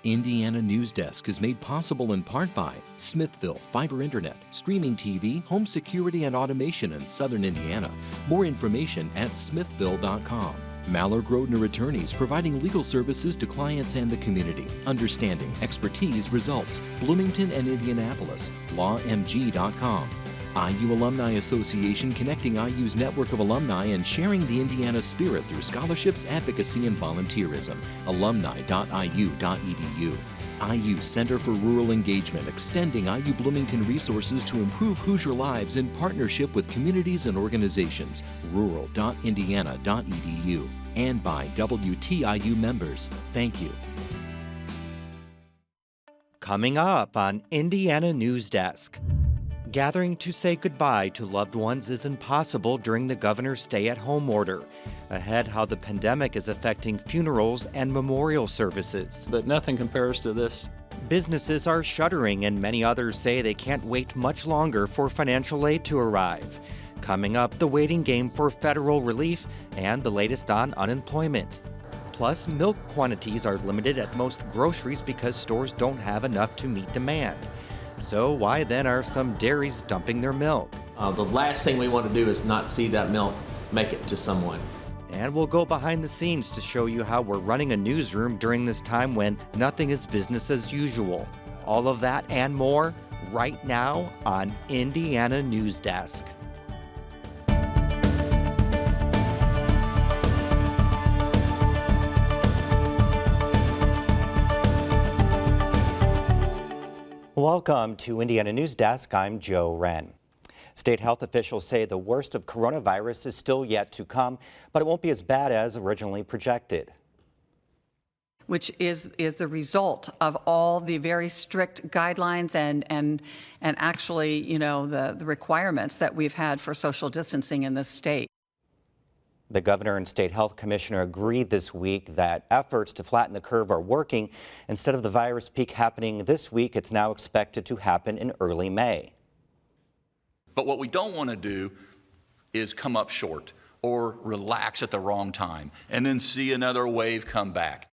Indiana Newsdesk is made possible in part by Smithville Fiber Internet, streaming TV, home security and automation in Southern Indiana. More information at smithville.com. Maller Grodner Attorneys, providing legal services to clients and the community. Understanding, expertise, results. Bloomington and Indianapolis. LawMG.com. IU Alumni Association, connecting IU's network of alumni and sharing the Indiana spirit through scholarships, advocacy, and volunteerism. Alumni.iu.edu. IU Center for Rural Engagement, extending IU Bloomington resources to improve Hoosier lives in partnership with communities and organizations. Rural.indiana.edu. And by WTIU members. Thank you. Coming up on Indiana Newsdesk. Gathering to say goodbye to loved ones is impossible during the governor's stay-at-home order. Ahead, how the pandemic is affecting funerals and memorial services. But nothing compares to this. Businesses are shuttering, and many others say they can't wait much longer for financial aid to arrive. Coming up, the waiting game for federal relief and the latest on unemployment. Plus, milk quantities are limited at most groceries because stores don't have enough to meet demand. So why then are some dairies dumping their milk? The last thing we want to do is not see that milk make it to someone. And we'll go behind the scenes to show you how we're running a newsroom during this time when nothing is business as usual. All of that and more right now on Indiana Newsdesk. Welcome to Indiana Newsdesk. I'm Joe Wren. State health officials say the worst of coronavirus is still yet to come, but it won't be as bad as originally projected. Which is the result of all the very strict guidelines and actually, you know, the requirements that we've had for social distancing in this state. The governor and state health commissioner agreed this week that efforts to flatten the curve are working. Instead of the virus peak happening this week, it's now expected to happen in early May. But what we don't want to do is come up short or relax at the wrong time and then see another wave come back.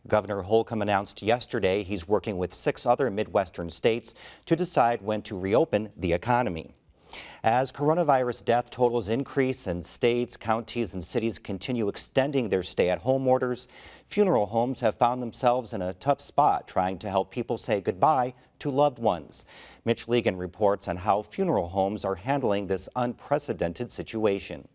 Governor Holcomb announced yesterday he's working with 6 other Midwestern states to decide when to reopen the economy. As coronavirus death totals increase and states, counties, and cities continue extending their stay-at-home orders, funeral homes have found themselves in a tough spot trying to help people say goodbye to loved ones. Mitch Legan reports on how funeral homes are handling this unprecedented situation.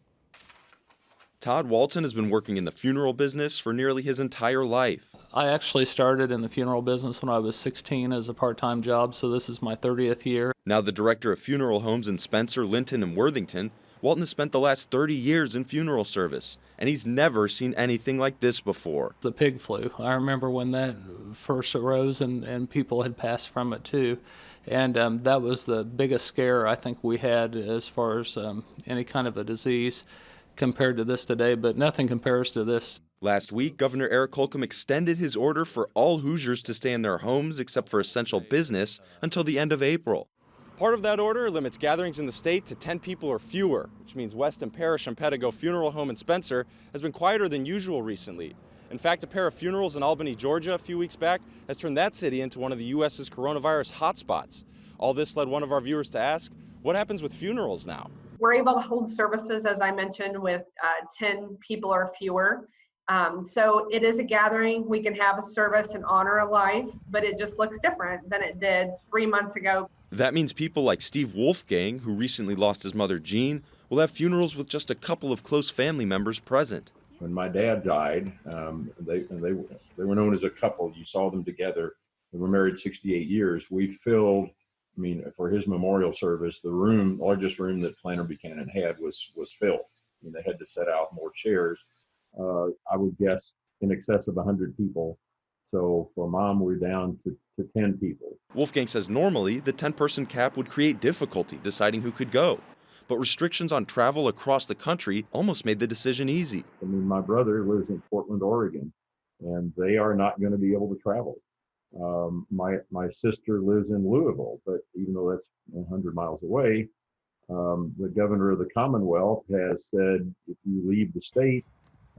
Todd Walton has been working in the funeral business for nearly his entire life. I actually started in the funeral business when I was 16 as a part-time job, so this is my 30th year. Now the director of funeral homes in Spencer, Linton, and Worthington, Walton has spent the last 30 years in funeral service, and he's never seen anything like this before. The pig flu. I remember when that first arose and people had passed from it too. And that was the biggest scare I think we had as far as any kind of a disease compared to this today, but nothing compares to this. Last week, Governor Eric Holcomb extended his order for all Hoosiers to stay in their homes except for essential business until the end of April. Part of that order limits gatherings in the state to 10 people or fewer, which means Weston Parish and Pedigo Funeral Home in Spencer has been quieter than usual recently. In fact, a pair of funerals in Albany, Georgia a few weeks back has turned that city into one of the U.S.'s coronavirus hotspots. All this led one of our viewers to ask, what happens with funerals now? We're able to hold services, as I mentioned, with 10 people or fewer. So it is a gathering. We can have a service and honor a life, but it just looks different than it did 3 months ago. That means people like Steve Wolfgang, who recently lost his mother Jean, will have funerals with just a couple of close family members present. When my dad died, they were known as a couple. You saw them together. They were married 68 years. We filled, for his memorial service, the largest room that Flannery Buchanan had was filled. They had to set out more chairs. I would guess in excess of 100 people. So for Mom, we're down to 10 people. Wolfgang says normally the 10-person cap would create difficulty deciding who could go. But restrictions on travel across the country almost made the decision easy. My brother lives in Portland, Oregon, and they are not going to be able to travel. My sister lives in Louisville, but even though that's 100 miles away, the governor of the Commonwealth has said if you leave the state,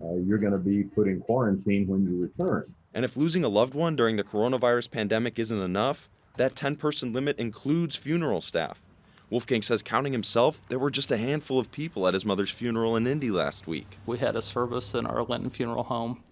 you're going to be put in quarantine when you return. And if losing a loved one during the coronavirus pandemic isn't enough, that 10-person limit includes funeral staff. Wolfgang says counting himself, there were just a handful of people at his mother's funeral in Indy last week. We had a service in our Linton Funeral Home,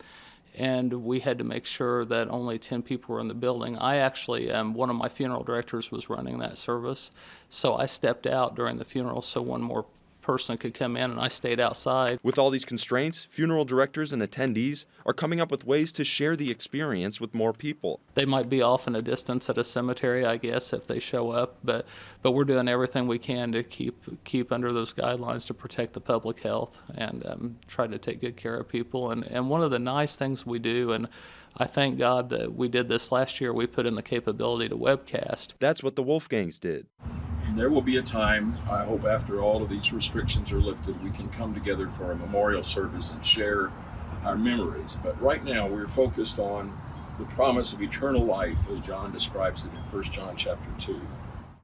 and we had to make sure that only 10 people were in the building. I actually, one of my funeral directors was running that service, so I stepped out during the funeral so one more person could come in, and I stayed outside. With all these constraints, funeral directors and attendees are coming up with ways to share the experience with more people. They might be off in a distance at a cemetery, I guess, if they show up, but we're doing everything we can to keep under those guidelines to protect the public health and try to take good care of people. And one of the nice things we do, and I thank God that we did this last year, we put in the capability to webcast. That's what the Wolfgangs did. There will be a time, I hope after all of these restrictions are lifted, we can come together for a memorial service and share our memories. But right now we're focused on the promise of eternal life as John describes it in 1 John chapter 2.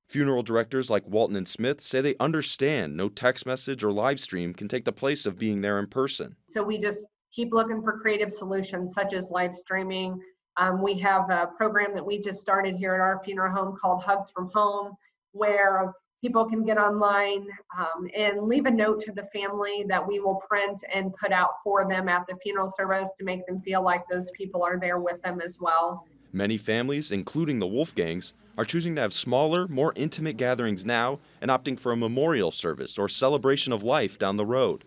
Funeral directors like Walton and Smith say they understand no text message or live stream can take the place of being there in person. So we just keep looking for creative solutions such as live streaming. We have a program that we just started here at our funeral home called Hugs from Home, where people can get online and leave a note to the family that we will print and put out for them at the funeral service to make them feel like those people are there with them as well. Many families, including the Wolfgangs, are choosing to have smaller, more intimate gatherings now and opting for a memorial service or celebration of life down the road.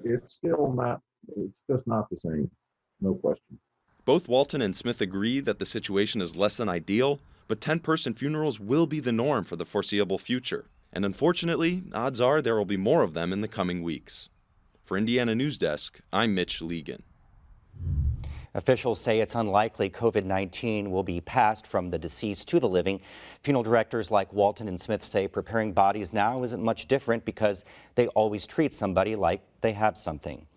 It's just not the same, no question. Both Walton and Smith agree that the situation is less than ideal, but 10-person funerals will be the norm for the foreseeable future. And unfortunately, odds are there will be more of them in the coming weeks. For Indiana Newsdesk, I'm Mitch Legan. Officials say it's unlikely COVID-19 will be passed from the deceased to the living. Funeral directors like Walton and Smith say preparing bodies now isn't much different because they always treat somebody like they have something.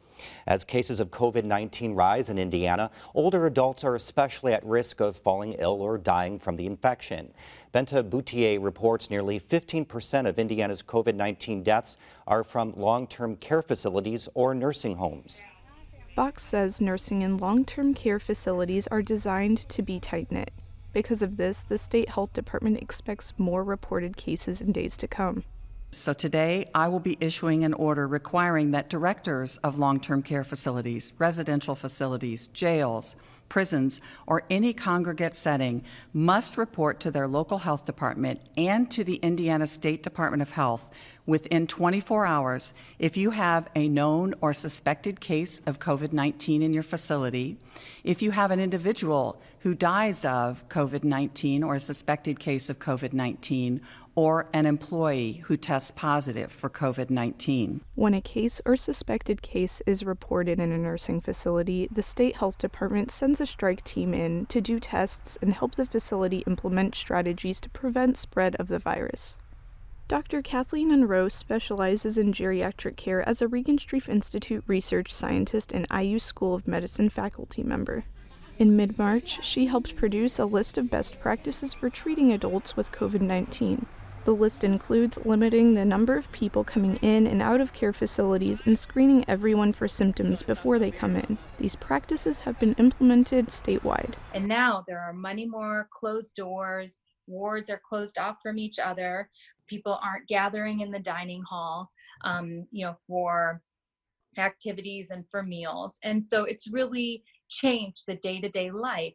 As cases of COVID-19 rise in Indiana, older adults are especially at risk of falling ill or dying from the infection. Benta Boutier reports nearly 15% of Indiana's COVID-19 deaths are from long-term care facilities or nursing homes. Box says nursing and long-term care facilities are designed to be tight-knit. Because of this, the state health department expects more reported cases in days to come. So today, I will be issuing an order requiring that directors of long-term care facilities, residential facilities, jails, prisons, or any congregate setting must report to their local health department and to the Indiana State Department of Health within 24 hours if you have a known or suspected case of COVID-19 in your facility, if you have an individual who dies of COVID-19 or a suspected case of COVID-19, or an employee who tests positive for COVID-19. When a case or suspected case is reported in a nursing facility, the state health department sends a strike team in to do tests and help the facility implement strategies to prevent spread of the virus. Dr. Kathleen Unroe specializes in geriatric care as a Regan Street Institute research scientist and IU School of Medicine faculty member. In mid-March, she helped produce a list of best practices for treating adults with COVID-19. The list includes limiting the number of people coming in and out of care facilities and screening everyone for symptoms before they come in. These practices have been implemented statewide. And now there are many more closed doors, wards are closed off from each other, people aren't gathering in the dining hall, for activities and for meals. And so it's really changed the day-to-day life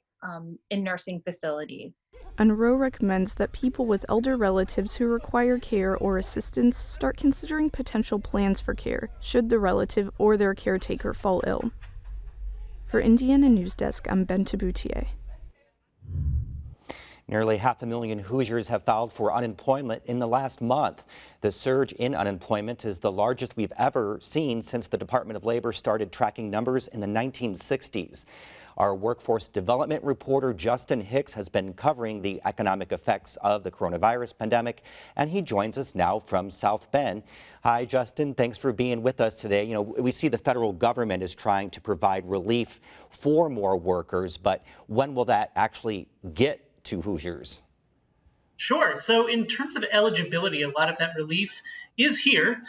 in nursing facilities. Unroe recommends that people with elder relatives who require care or assistance start considering potential plans for care, should the relative or their caretaker fall ill. For Indiana Newsdesk, I'm Benta Boutier. Nearly 500,000 Hoosiers have filed for unemployment in the last month. The surge in unemployment is the largest we've ever seen since the Department of Labor started tracking numbers in the 1960s. Our workforce development reporter Justin Hicks has been covering the economic effects of the coronavirus pandemic, and he joins us now from South Bend. Hi, Justin. Thanks for being with us today. We see the federal government is trying to provide relief for more workers, but when will that actually get to Hoosiers? Sure. So in terms of eligibility, a lot of that relief is here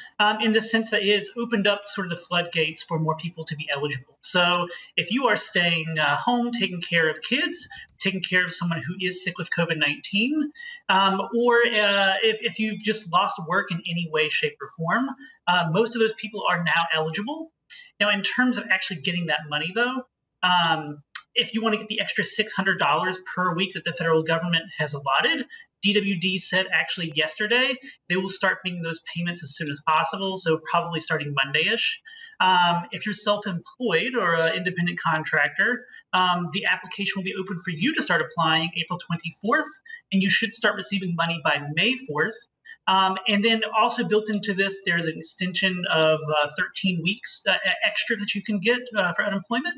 in the sense that it has opened up sort of the floodgates for more people to be eligible. So if you are staying home, taking care of kids, taking care of someone who is sick with COVID-19, or if you've just lost work in any way, shape, or form, most of those people are now eligible. Now, in terms of actually getting that money, though, if you want to get the extra $600 per week that the federal government has allotted, DWD said actually yesterday they will start making those payments as soon as possible, so probably starting Monday-ish. If you're self-employed or an independent contractor, the application will be open for you to start applying April 24th, and you should start receiving money by May 4th. And then also built into this, there's an extension of 13 weeks extra that you can get for unemployment.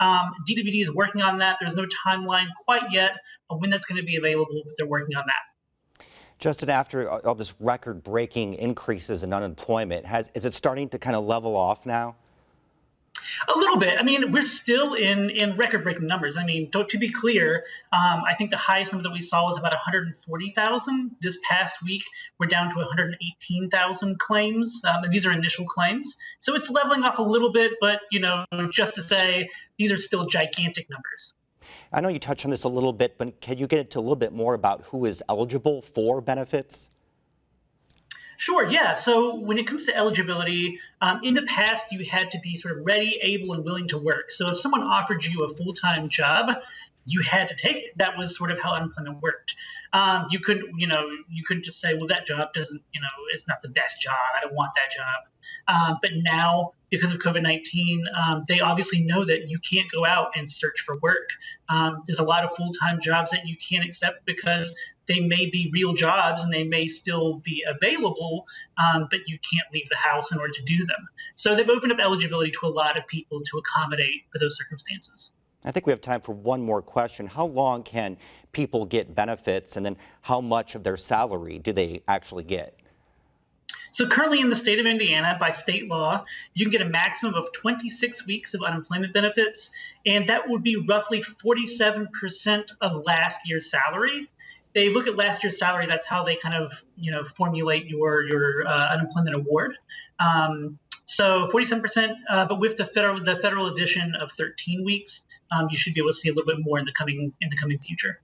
DWD is working on that. There's no timeline quite yet on when that's going to be available, but they're working on that. Justin, after all this record-breaking increases in unemployment, is it starting to kind of level off now? A little bit. I mean, we're still in record-breaking numbers. I mean, to be clear, I think the highest number that we saw was about 140,000. This past week, we're down to 118,000 claims, and these are initial claims. So it's leveling off a little bit, but, just to say, these are still gigantic numbers. I know you touched on this a little bit, but can you get into a little bit more about who is eligible for benefits? Sure, yeah. So when it comes to eligibility, in the past, you had to be sort of ready, able, and willing to work. So if someone offered you a full-time job, you had to take it. That was sort of how unemployment worked. You couldn't just say, well, that job doesn't, it's not the best job. I don't want that job. But now, because of COVID-19, they obviously know that you can't go out and search for work. There's a lot of full-time jobs that you can't accept because they may be real jobs and they may still be available, but you can't leave the house in order to do them. So they've opened up eligibility to a lot of people to accommodate for those circumstances. I think we have time for one more question. How long can people get benefits, and then how much of their salary do they actually get? So currently in the state of Indiana, by state law, you can get a maximum of 26 weeks of unemployment benefits, and that would be roughly 47% of last year's salary. They look at last year's salary. That's how they kind of, formulate your unemployment award. So 47%, but with the federal addition of 13 weeks, you should be able to see a little bit more in the coming future.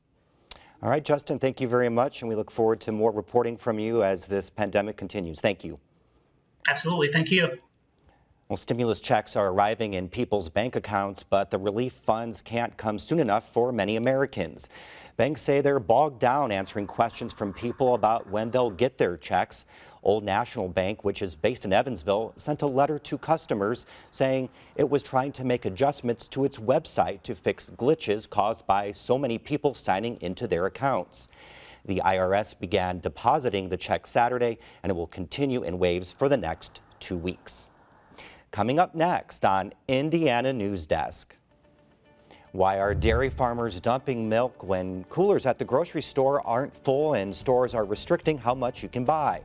All right, Justin, thank you very much, and we look forward to more reporting from you as this pandemic continues. Thank you. Absolutely. Thank you. Well, stimulus checks are arriving in people's bank accounts, but the relief funds can't come soon enough for many Americans. Banks say they're bogged down answering questions from people about when they'll get their checks. Old National Bank, which is based in Evansville, sent a letter to customers saying it was trying to make adjustments to its website to fix glitches caused by so many people signing into their accounts. The IRS began depositing the check Saturday, and it will continue in waves for the next 2 weeks. Coming up next on Indiana Newsdesk. Why are dairy farmers dumping milk when coolers at the grocery store aren't full and stores are restricting how much you can buy?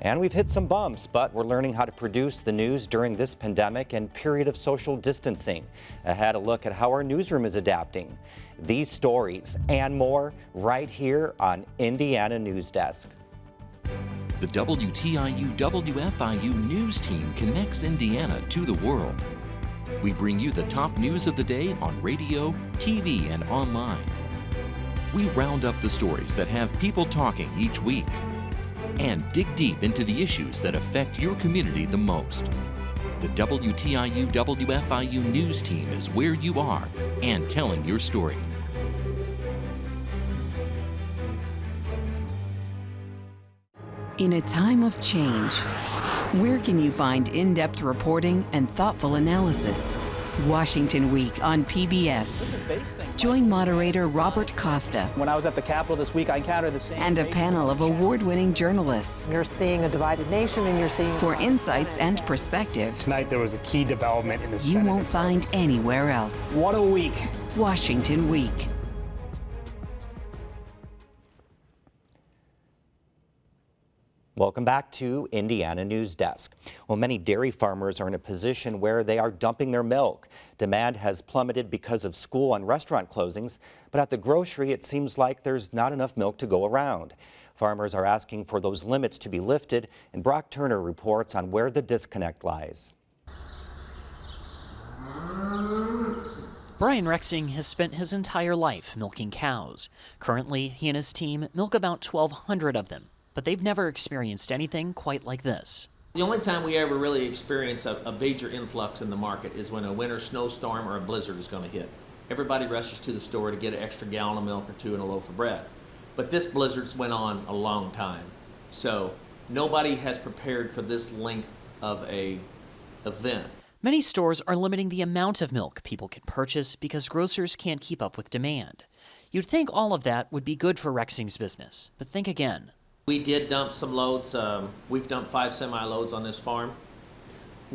And we've hit some bumps, but we're learning how to produce the news during this pandemic and period of social distancing. Ahead, a look at how our newsroom is adapting. These stories and more right here on Indiana Newsdesk. The WTIU WFIU news team connects Indiana to the world. We bring you the top news of the day on radio, TV, and online. We round up the stories that have people talking each week and dig deep into the issues that affect your community the most. The WTIU WFIU news team is where you are and telling your story. In a time of change, where can you find in-depth reporting and thoughtful analysis? Washington Week on PBS. Join moderator Robert Costa. When I was at the Capitol this week, I encountered the same. And a panel of award-winning journalists. You're seeing a divided nation, and you're seeing. For insights and perspective. Tonight there was a key development in the Senate. You won't find anywhere else. What a week. Washington Week. Welcome back to Indiana Newsdesk. Well, many dairy farmers are in a position where they are dumping their milk. Demand has plummeted because of school and restaurant closings, but at the grocery it seems like there's not enough milk to go around. Farmers are asking for those limits to be lifted, and Brock Turner reports on where the disconnect lies. Brian Rexing has spent his entire life milking cows. Currently, he and his team milk about 1,200 of them, but they've never experienced anything quite like this. The only time we ever really experience a major influx in the market is when a winter snowstorm or a blizzard is going to hit. Everybody rushes to the store to get an extra gallon of milk or two and a loaf of bread. But this blizzard's went on a long time. So nobody has prepared for this length of a event. Many stores are limiting the amount of milk people can purchase because grocers can't keep up with demand. You'd think all of that would be good for Rexing's business, but think again. We did dump some loads. We've dumped 5 semi-loads on this farm.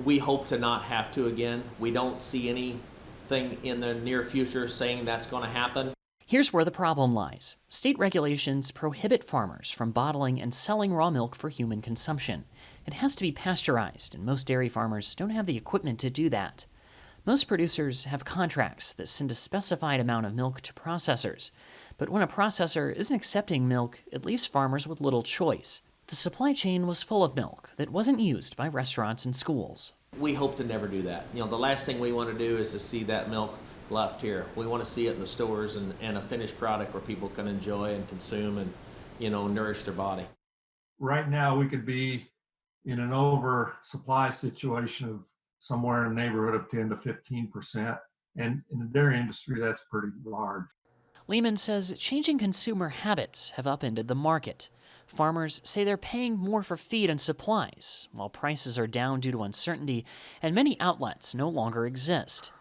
We hope to not have to again. We don't see anything in the near future saying that's going to happen. Here's where the problem lies. State regulations prohibit farmers from bottling and selling raw milk for human consumption. It has to be pasteurized, and most dairy farmers don't have the equipment to do that. Most producers have contracts that send a specified amount of milk to processors. But when a processor isn't accepting milk, it leaves farmers with little choice. The supply chain was full of milk that wasn't used by restaurants and schools. We hope to never do that. The last thing we want to do is to see that milk left here. We want to see it in the stores and a finished product where people can enjoy and consume and, nourish their body. Right now, we could be in an oversupply situation of somewhere in the neighborhood of 10 to 15%. And in the dairy industry, that's pretty large. Lehman says changing consumer habits have upended the market. Farmers say they're paying more for feed and supplies, while prices are down due to uncertainty, and many outlets no longer exist.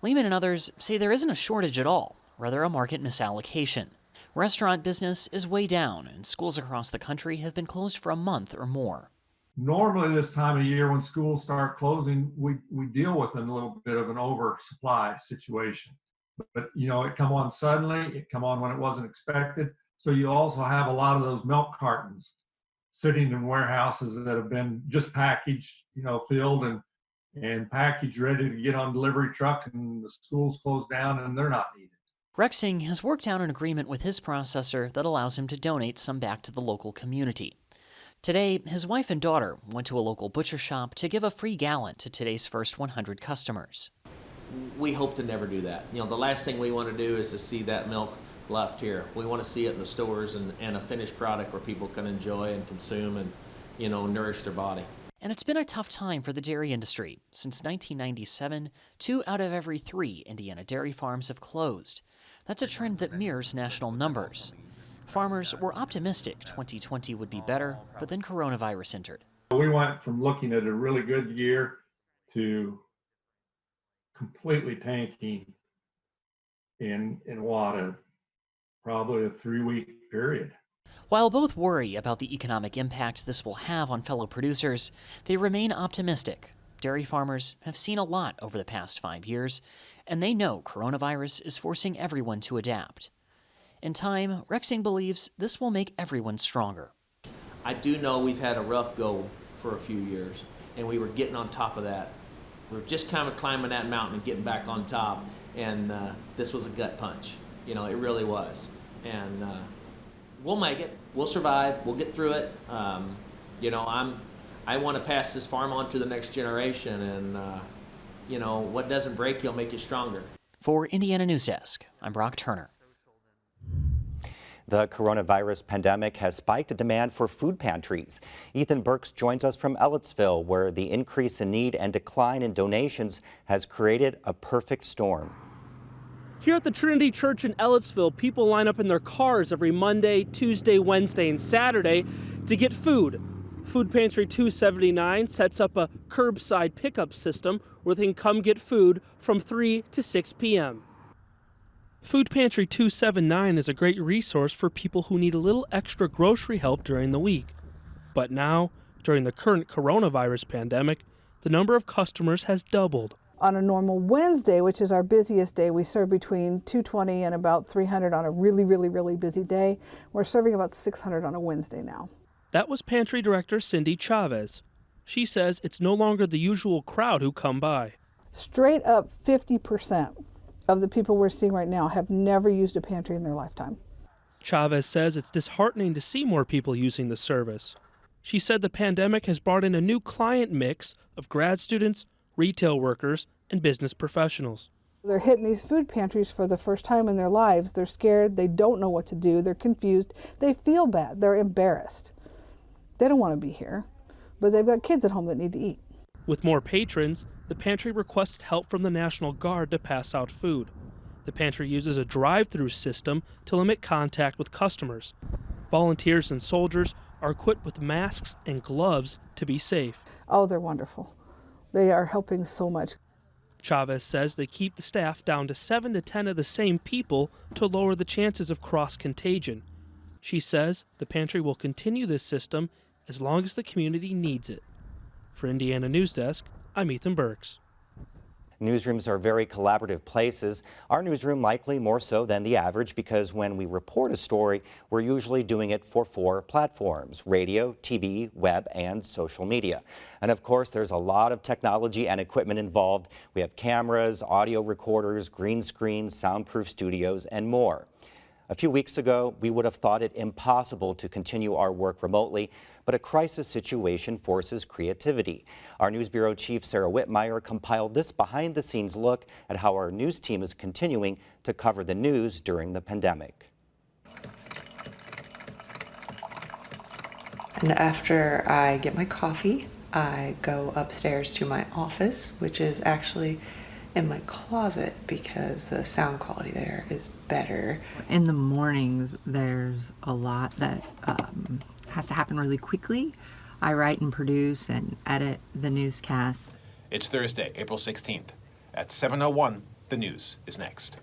Lehman and others say there isn't a shortage at all, rather a market misallocation. Restaurant business is way down, and schools across the country have been closed for a month or more. Normally this time of year when schools start closing, we deal with a little bit of an oversupply situation. But, it come on suddenly, it come on when it wasn't expected. So you also have a lot of those milk cartons sitting in warehouses that have been just packaged, filled and packaged, ready to get on delivery truck, and the schools closed down and they're not needed. Rexing has worked out an agreement with his processor that allows him to donate some back to the local community. Today, his wife and daughter went to a local butcher shop to give a free gallon to today's first 100 customers. We hope to never do that. The last thing we want to do is to see that milk left here. We want to see it in the stores and a finished product where people can enjoy and consume and, nourish their body. And it's been a tough time for the dairy industry. Since 1997, 2 out of every 3 Indiana dairy farms have closed. That's a trend that mirrors national numbers. Farmers were optimistic 2020 would be better, but then coronavirus entered. We went from looking at a really good year to completely tanking in probably a 3-week period. While both worry about the economic impact this will have on fellow producers, they remain optimistic. Dairy farmers have seen a lot over the past 5 years, and they know coronavirus is forcing everyone to adapt. In time, Rexing believes this will make everyone stronger. I do know we've had a rough go for a few years, and we were getting on top of that. We were just kind of climbing that mountain and getting back on top, and this was a gut punch. It really was. And we'll make it. We'll survive. We'll get through it. I want to pass this farm on to the next generation, and what doesn't break you'll make you stronger. For Indiana Newsdesk, I'm Brock Turner. The coronavirus pandemic has spiked the demand for food pantries. Ethan Burks joins us from Ellettsville, where the increase in need and decline in donations has created a perfect storm. Here at the Trinity Church in Ellettsville, people line up in their cars every Monday, Tuesday, Wednesday, and Saturday to get food. Food Pantry 279 sets up a curbside pickup system where they can come get food from 3 to 6 p.m. Food Pantry 279 is a great resource for people who need a little extra grocery help during the week. But now, during the current coronavirus pandemic, the number of customers has doubled. On a normal Wednesday, which is our busiest day, we serve between 220 and about 300 on a really busy day. We're serving about 600 on a Wednesday now. That was Pantry Director Cindy Chavez. She says it's no longer the usual crowd who come by. Straight up 50% of the people we're seeing right now have never used a pantry in their lifetime. Chavez says it's disheartening to see more people using the service. She said the pandemic has brought in a new client mix of grad students, retail workers, and business professionals. They're hitting these food pantries for the first time in their lives. They're scared. They don't know what to do. They're confused. They feel bad. They're embarrassed. They don't want to be here, but they've got kids at home that need to eat. With more patrons, the pantry requested help from the National Guard to pass out food. The pantry uses a drive-through system to limit contact with customers. Volunteers and soldiers are equipped with masks and gloves to be safe. Oh, they're wonderful. They are helping so much. Chavez says they keep the staff down to 7 to 10 of the same people to lower the chances of cross-contagion. She says the pantry will continue this system as long as the community needs it. For Indiana Newsdesk, I'm Ethan Burks. Newsrooms are very collaborative places. Our newsroom likely more so than the average because when we report a story, we're usually doing it for 4 platforms: radio, TV, web, and social media. And of course, there's a lot of technology and equipment involved. We have cameras, audio recorders, green screens, soundproof studios, and more. A few weeks ago, we would have thought it impossible to continue our work remotely, but a crisis situation forces creativity. Our News Bureau Chief Sarah Whitmire compiled this behind-the-scenes look at how our news team is continuing to cover the news during the pandemic. And after I get my coffee, I go upstairs to my office, which is actually in my closet because the sound quality there is better. In the mornings, there's a lot that has to happen really quickly. I write and produce and edit the newscast. It's Thursday, April 16th. At 7:01, the news is next.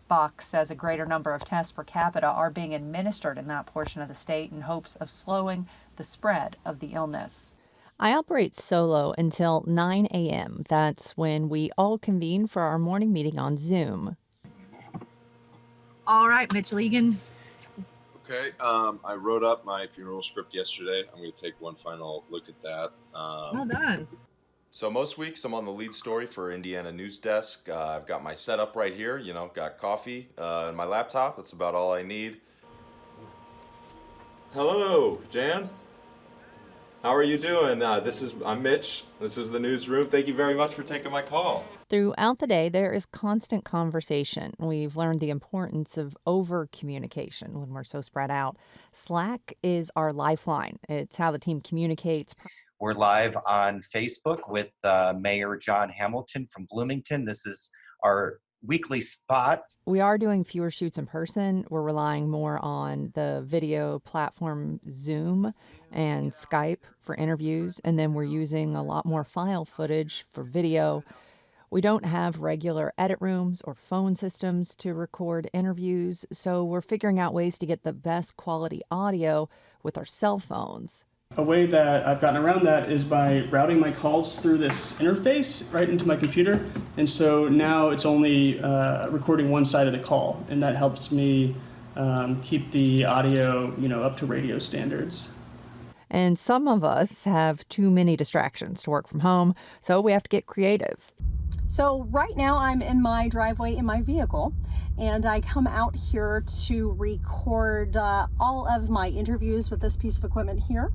Fox says a greater number of tests per capita are being administered in that portion of the state in hopes of slowing the spread of the illness. I operate solo until 9 a.m. That's when we all convene for our morning meeting on Zoom. All right, Mitch Legan. Okay, I wrote up my funeral script yesterday. I'm going to take one final look at that. Well done. So most weeks I'm on the lead story for Indiana Newsdesk. I've got my setup right here, got coffee and my laptop. That's about all I need. Hello, Jan. How are you doing? I'm Mitch. This is the newsroom. Thank you very much for taking my call. Throughout the day, there is constant conversation. We've learned the importance of over-communication when we're so spread out. Slack is our lifeline. It's how the team communicates. We're live on Facebook with Mayor John Hamilton from Bloomington. This is our weekly spot. We are doing fewer shoots in person. We're relying more on the video platform Zoom and Skype for interviews, and then we're using a lot more file footage for video. We don't have regular edit rooms or phone systems to record interviews, so we're figuring out ways to get the best quality audio with our cell phones. A way that I've gotten around that is by routing my calls through this interface right into my computer. And so now it's only recording one side of the call, and that helps me keep the audio, up to radio standards. And some of us have too many distractions to work from home, so we have to get creative. So right now I'm in my driveway in my vehicle, and I come out here to record all of my interviews with this piece of equipment here,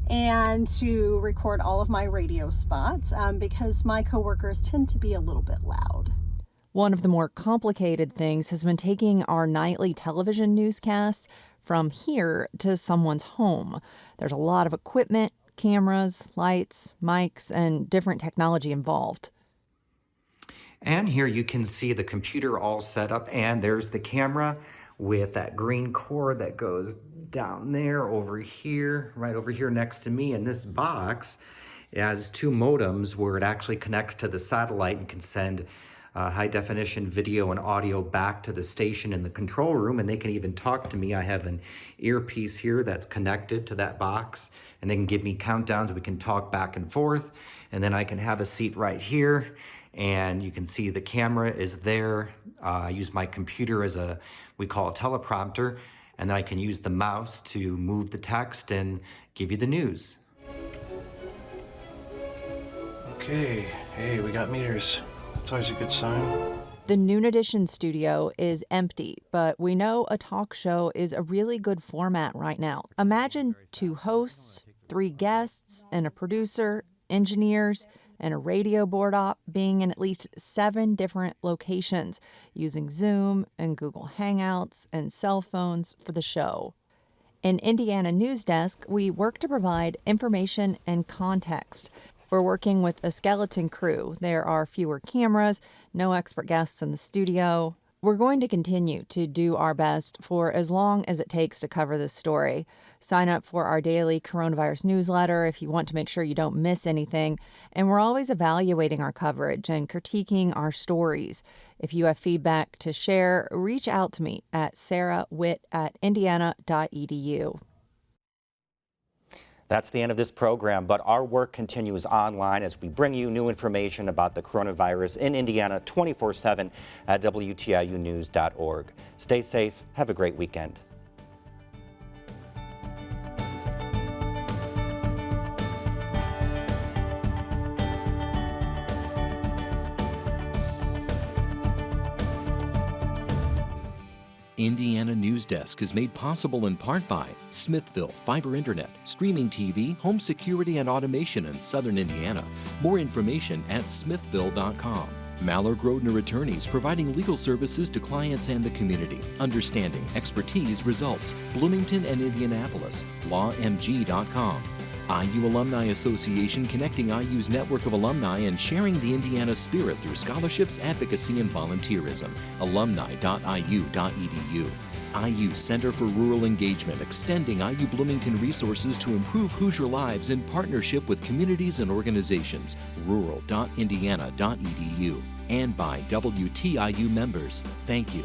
and to record all of my radio spots because my coworkers tend to be a little bit loud. One of the more complicated things has been taking our nightly television newscasts from here to someone's home. There's a lot of equipment, cameras, lights, mics, and different technology involved. And here you can see the computer all set up, and there's the camera with that green cord that goes down there, over here, right over here next to me. And this box has 2 modems where it actually connects to the satellite and can send high definition video and audio back to the station in the control room, and they can even talk to me. I have an earpiece here that's connected to that box, and they can give me countdowns. We can talk back and forth, and then I can have a seat right here, and you can see the camera is there. I use my computer as we call a teleprompter, and then I can use the mouse to move the text and give you the news. Okay, hey, we got meters. That's always a good sign. The Noon Edition studio is empty, but we know a talk show is a really good format right now. Imagine 2 hosts, 3 guests, and a producer, engineers, and a radio board op being in at least 7 different locations, using Zoom and Google Hangouts and cell phones for the show. In Indiana Newsdesk, we work to provide information and context. We're working with a skeleton crew. There are fewer cameras, no expert guests in the studio. We're going to continue to do our best for as long as it takes to cover this story. Sign up for our daily coronavirus newsletter if you want to make sure you don't miss anything. And we're always evaluating our coverage and critiquing our stories. If you have feedback to share, reach out to me at sarahwitt@indiana.edu. That's the end of this program, but our work continues online as we bring you new information about the coronavirus in Indiana 24/7 at WTIUnews.org. Stay safe. Have a great weekend. Indiana Newsdesk is made possible in part by Smithville Fiber Internet, streaming TV, home security and automation in Southern Indiana. More information at smithville.com. Mallard Grodner Attorneys providing legal services to clients and the community. Understanding, expertise, results. Bloomington and Indianapolis. LawMG.com. IU Alumni Association connecting IU's network of alumni and sharing the Indiana spirit through scholarships, advocacy, and volunteerism. Alumni.iu.edu. IU Center for Rural Engagement extending IU Bloomington resources to improve Hoosier lives in partnership with communities and organizations. Rural.indiana.edu. And by WTIU members. Thank you.